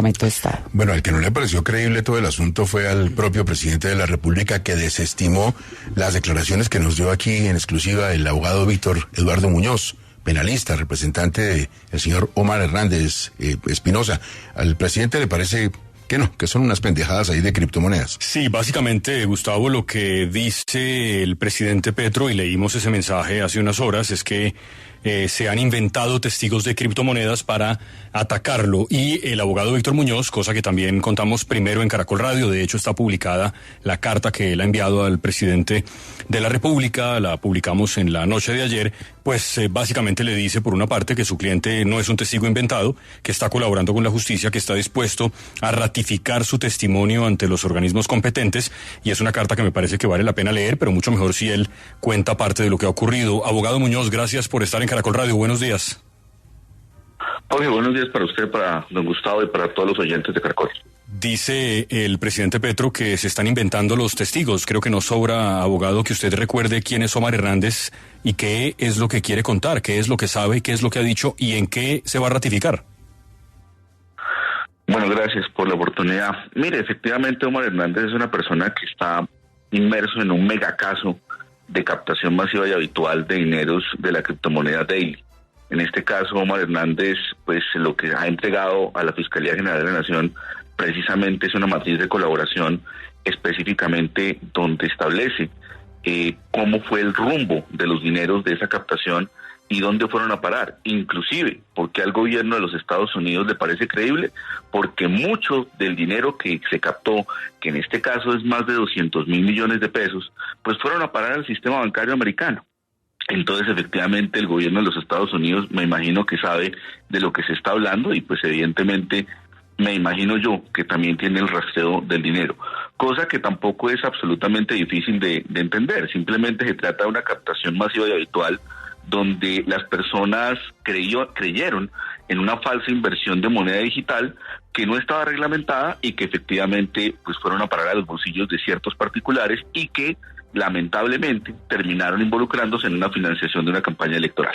Departamento de Estado. Bueno, al que no le pareció creíble todo el asunto fue al propio presidente de la República, que desestimó las declaraciones que nos dio aquí en exclusiva el abogado Víctor Eduardo Muñoz, penalista, representante del señor Omar Hernández Espinosa. Al presidente le parece que no, que son unas pendejadas ahí de criptomonedas. Sí, básicamente, Gustavo, lo que dice el presidente Petro, y leímos ese mensaje hace unas horas, es que se han inventado testigos de criptomonedas para atacarlo. Y el abogado Víctor Muñoz, cosa que también contamos primero en Caracol Radio, de hecho está publicada la carta que él ha enviado al presidente de la República, la publicamos en la noche de ayer, pues básicamente le dice por una parte que su cliente no es un testigo inventado, que está colaborando con la justicia, que está dispuesto a ratificar su testimonio ante los organismos competentes, y es una carta que me parece que vale la pena leer, pero mucho mejor si él cuenta parte de lo que ha ocurrido. Abogado Muñoz, gracias por estar en Caracol Radio. Buenos días. Jorge, buenos días para usted, para don Gustavo y para todos los oyentes de Caracol. Dice el presidente Petro que se están inventando los testigos. Creo que no sobra, abogado, que usted recuerde quién es Omar Hernández y qué es lo que quiere contar, qué es lo que sabe, qué es lo que ha dicho y en qué se va a ratificar. Bueno, gracias por la oportunidad. Mire, efectivamente Omar Hernández es una persona que está inmerso en un megacaso de captación masiva y habitual de dineros de la criptomoneda Daily. En este caso, Omar Hernández, pues lo que ha entregado a la Fiscalía General de la Nación precisamente es una matriz de colaboración, específicamente donde establece cómo fue el rumbo de los dineros de esa captación y dónde fueron a parar. Inclusive, porque al gobierno de los Estados Unidos le parece creíble, porque mucho del dinero que se captó, que en este caso es más de 200,000 millones de pesos, pues fueron a parar al sistema bancario americano. Entonces, efectivamente, el gobierno de los Estados Unidos me imagino que sabe de lo que se está hablando y pues evidentemente me imagino yo que también tiene el rastreo del dinero, cosa que tampoco es absolutamente difícil de entender. Simplemente se trata de una captación masiva y habitual donde las personas creyeron en una falsa inversión de moneda digital que no estaba reglamentada y que efectivamente pues fueron a parar a los bolsillos de ciertos particulares y que lamentablemente terminaron involucrándose en una financiación de una campaña electoral.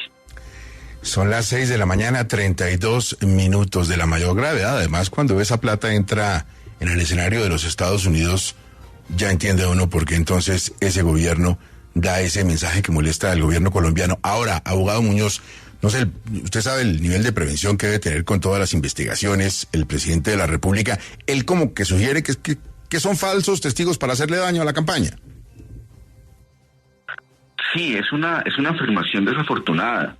Son las 6:32 a.m, de la mayor gravedad. Además, cuando esa plata entra en el escenario de los Estados Unidos, ya entiende uno por qué entonces ese gobierno da ese mensaje que molesta al gobierno colombiano. Ahora, abogado Muñoz, no sé, usted sabe el nivel de prevención que debe tener con todas las investigaciones el presidente de la República. Él como que sugiere que son falsos testigos para hacerle daño a la campaña. Sí, es una afirmación desafortunada.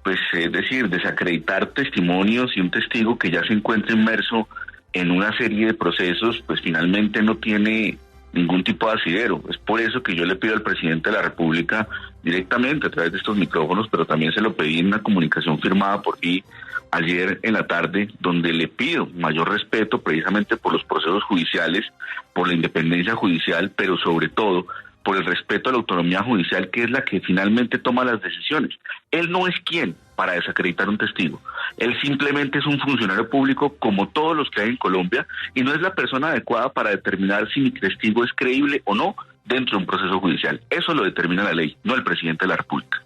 Pues es decir, desacreditar testimonios y un testigo que ya se encuentra inmerso en una serie de procesos, pues finalmente no tiene ningún tipo de asidero. Es por eso que yo le pido al presidente de la República directamente a través de estos micrófonos, pero también se lo pedí en una comunicación firmada por mí ayer en la tarde, donde le pido mayor respeto precisamente por los procesos judiciales, por la independencia judicial, pero sobre todo por el respeto a la autonomía judicial, que es la que finalmente toma las decisiones. Él no es quien para desacreditar un testigo. Él simplemente es un funcionario público como todos los que hay en Colombia y no es la persona adecuada para determinar si mi testigo es creíble o no dentro de un proceso judicial. Eso lo determina la ley, no el presidente de la República.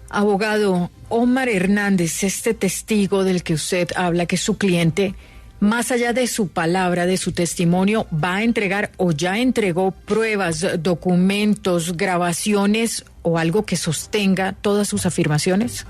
Abogado, Omar Hernández, este testigo del que usted habla, que es su cliente, más allá de su palabra, de su testimonio, ¿va a entregar o ya entregó pruebas, documentos, grabaciones o algo que sostenga todas sus afirmaciones?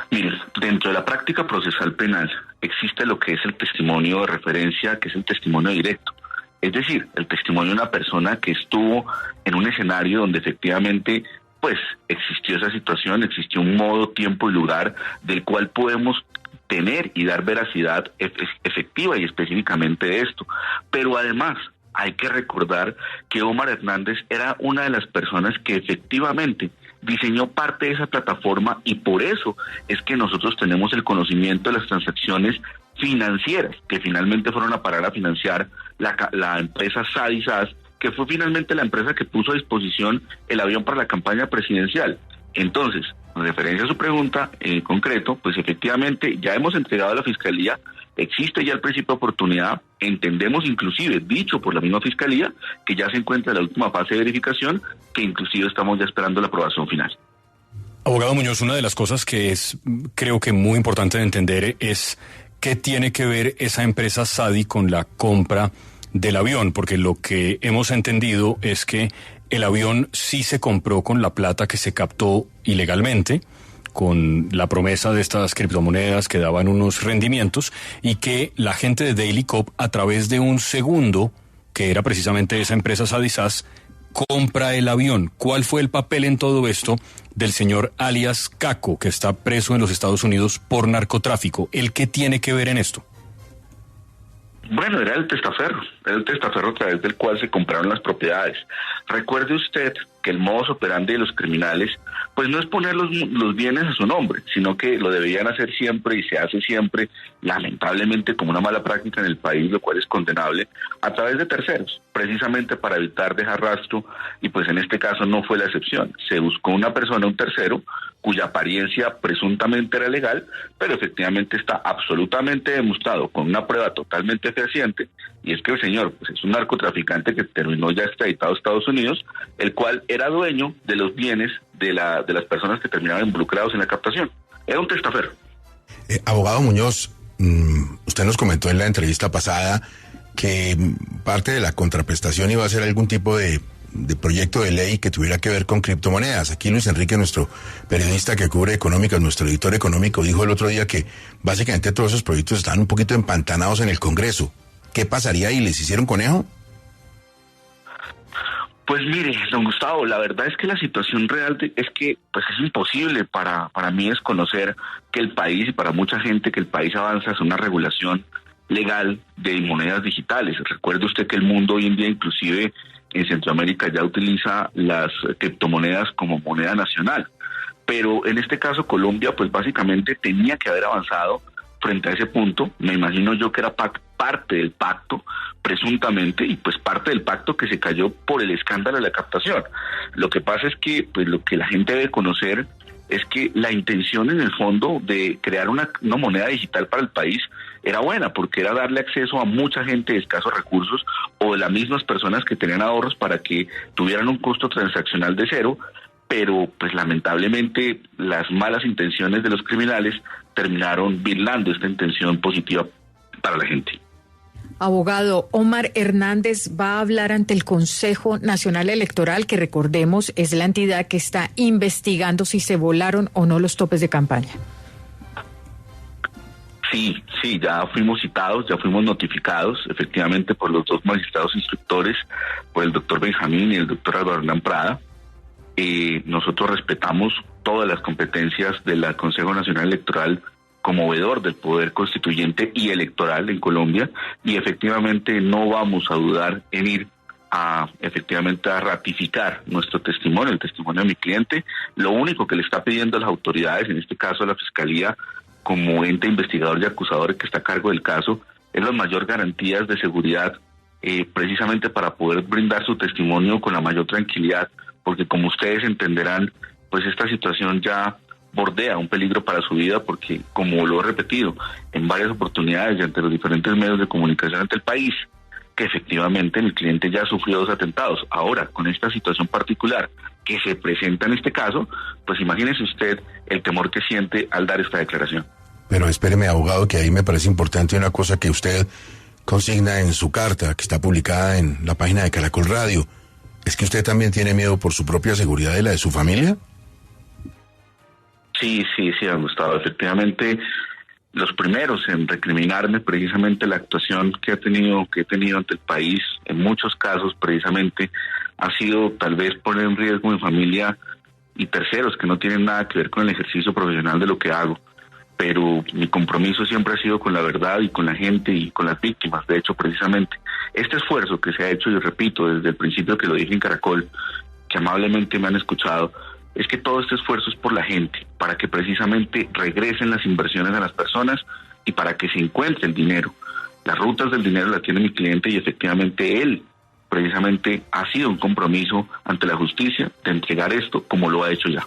Mire, dentro de la práctica procesal penal existe lo que es el testimonio de referencia, que es el testimonio directo. Es decir, el testimonio de una persona que estuvo en un escenario donde efectivamente pues existió esa situación, existió un modo, tiempo y lugar del cual podemos tener y dar veracidad efectiva y específicamente de esto. Pero además hay que recordar que Omar Hernández era una de las personas que efectivamente diseñó parte de esa plataforma y por eso es que nosotros tenemos el conocimiento de las transacciones financieras que finalmente fueron a parar a financiar la empresa SADISAS, que fue finalmente la empresa que puso a disposición el avión para la campaña presidencial. Entonces, en referencia a su pregunta en concreto, pues efectivamente ya hemos entregado a la Fiscalía, existe ya el principio de oportunidad, entendemos inclusive, dicho por la misma Fiscalía, que ya se encuentra en la última fase de verificación, que inclusive estamos ya esperando la aprobación final. Abogado Muñoz, una de las cosas que es, creo que muy importante de entender es ¿qué tiene que ver esa empresa Sadi con la compra del avión? Porque lo que hemos entendido es que el avión sí se compró con la plata que se captó ilegalmente, con la promesa de estas criptomonedas que daban unos rendimientos, y que la gente de Daily Cop, a través de un segundo, que era precisamente esa empresa Sadisas, compra el avión. ¿Cuál fue el papel en todo esto del señor alias Caco, que está preso en los Estados Unidos por narcotráfico? ¿El qué tiene que ver en esto? Bueno, era el testaferro a través del cual se compraron las propiedades. Recuerde usted que el modus operandi de los criminales, pues no es poner los bienes a su nombre, sino que lo deberían hacer siempre y se hace siempre, lamentablemente como una mala práctica en el país, lo cual es condenable, a través de terceros, precisamente para evitar dejar rastro, y pues en este caso no fue la excepción. Se buscó una persona, un tercero, cuya apariencia presuntamente era legal, pero efectivamente está absolutamente demostrado con una prueba totalmente fehaciente, y es que el señor pues es un narcotraficante que terminó ya extraditado a Estados Unidos, el cual era dueño de los bienes de las personas que terminaban involucrados en la captación. Era un testaferro. Abogado Muñoz, usted nos comentó en la entrevista pasada que parte de la contraprestación iba a ser algún tipo de proyecto de ley que tuviera que ver con criptomonedas. Aquí Luis Enrique, nuestro periodista que cubre económicas, nuestro editor económico, dijo el otro día que básicamente todos esos proyectos estaban un poquito empantanados en el Congreso. ¿Qué pasaría y les hicieron conejo? Pues mire, don Gustavo, la verdad es que la situación real es que pues es imposible para mí desconocer que el país, y para mucha gente, que el país avanza hacia una regulación legal de monedas digitales. Recuerde usted que el mundo hoy en día, inclusive en Centroamérica, ya utiliza las criptomonedas como moneda nacional. Pero en este caso Colombia pues básicamente tenía que haber avanzado frente a ese punto. Me imagino yo que era parte del pacto, presuntamente, y pues parte del pacto que se cayó por el escándalo de la captación. Lo que pasa es que pues lo que la gente debe conocer es que la intención en el fondo de crear una moneda digital para el país era buena, porque era darle acceso a mucha gente de escasos recursos o de las mismas personas que tenían ahorros para que tuvieran un costo transaccional de cero, pero pues lamentablemente las malas intenciones de los criminales terminaron virlando esta intención positiva para la gente. Abogado, Omar Hernández va a hablar ante el Consejo Nacional Electoral, que recordemos es la entidad que está investigando si se volaron o no los topes de campaña. Sí, ya fuimos citados, ya fuimos notificados, efectivamente, por los dos magistrados instructores, por el doctor Benjamín y el doctor Álvaro Hernán Prada. Nosotros respetamos todas las competencias del Consejo Nacional Electoral como veedor del poder constituyente y electoral en Colombia, y efectivamente no vamos a dudar en ir a ratificar nuestro testimonio, el testimonio de mi cliente. Lo único que le está pidiendo a las autoridades, en este caso a la Fiscalía, como ente investigador y acusador que está a cargo del caso, es las mayores garantías de seguridad, precisamente para poder brindar su testimonio con la mayor tranquilidad, porque como ustedes entenderán, pues esta situación ya bordea un peligro para su vida, porque como lo he repetido en varias oportunidades y ante los diferentes medios de comunicación ante el país, que efectivamente mi cliente ya sufrió 2 atentados. Ahora, con esta situación particular que se presenta en este caso, pues imagínese usted el temor que siente al dar esta declaración. Pero espéreme, abogado, que ahí me parece importante una cosa que usted consigna en su carta, que está publicada en la página de Caracol Radio. ¿Es que usted también tiene miedo por su propia seguridad y la de su familia? Sí, don Gustavo. Efectivamente, los primeros en recriminarme precisamente la actuación que he tenido ante el país, en muchos casos precisamente, ha sido tal vez poner en riesgo mi familia y terceros que no tienen nada que ver con el ejercicio profesional de lo que hago. Pero mi compromiso siempre ha sido con la verdad y con la gente y con las víctimas. De hecho, precisamente, este esfuerzo que se ha hecho, y repito, desde el principio que lo dije en Caracol, que amablemente me han escuchado, es que todo este esfuerzo es por la gente, para que precisamente regresen las inversiones a las personas y para que se encuentre el dinero. Las rutas del dinero las tiene mi cliente, y efectivamente él precisamente ha sido un compromiso ante la justicia de entregar esto como lo ha hecho ya.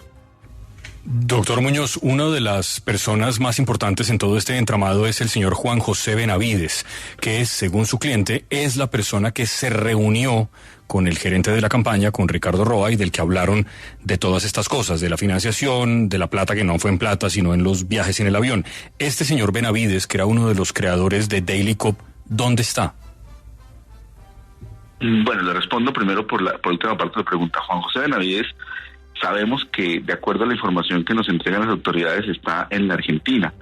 Doctor Muñoz, una de las personas más importantes en todo este entramado es el señor Juan José Benavides, que según su cliente, es la persona que se reunió con el gerente de la campaña, con Ricardo Roa, y del que hablaron de todas estas cosas, de la financiación, de la plata que no fue en plata, sino en los viajes en el avión. Este señor Benavides, que era uno de los creadores de Daily Cop, ¿dónde está? Bueno, le respondo primero por la última parte de la pregunta. Juan José Benavides, sabemos que, de acuerdo a la información que nos entregan las autoridades, está en la Argentina,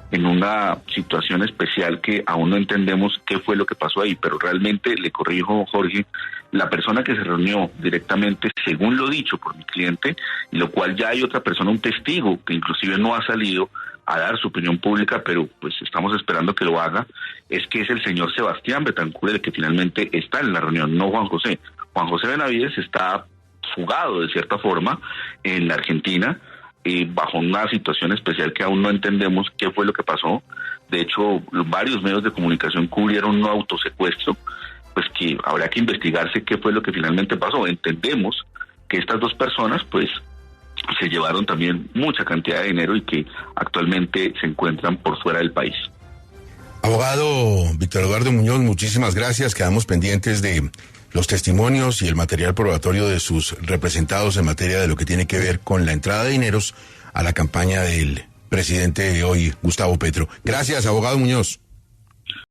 en una situación especial que aún no entendemos qué fue lo que pasó ahí, pero realmente, le corrijo, Jorge, la persona que se reunió directamente, según lo dicho por mi cliente, y lo cual ya hay otra persona, un testigo, que inclusive no ha salido a dar su opinión pública, pero pues estamos esperando que lo haga, es que es el señor Sebastián Betancur el que finalmente está en la reunión, no Juan José. Juan José Benavides está fugado de cierta forma en la Argentina, bajo una situación especial que aún no entendemos qué fue lo que pasó. De hecho, varios medios de comunicación cubrieron un autosecuestro, pues que habrá que investigarse qué fue lo que finalmente pasó. Entendemos que estas dos personas pues se llevaron también mucha cantidad de dinero y que actualmente se encuentran por fuera del país. Abogado Víctor Eduardo Muñoz, muchísimas gracias. Quedamos pendientes de los testimonios y el material probatorio de sus representados en materia de lo que tiene que ver con la entrada de dineros a la campaña del presidente de hoy, Gustavo Petro. Gracias, abogado Muñoz.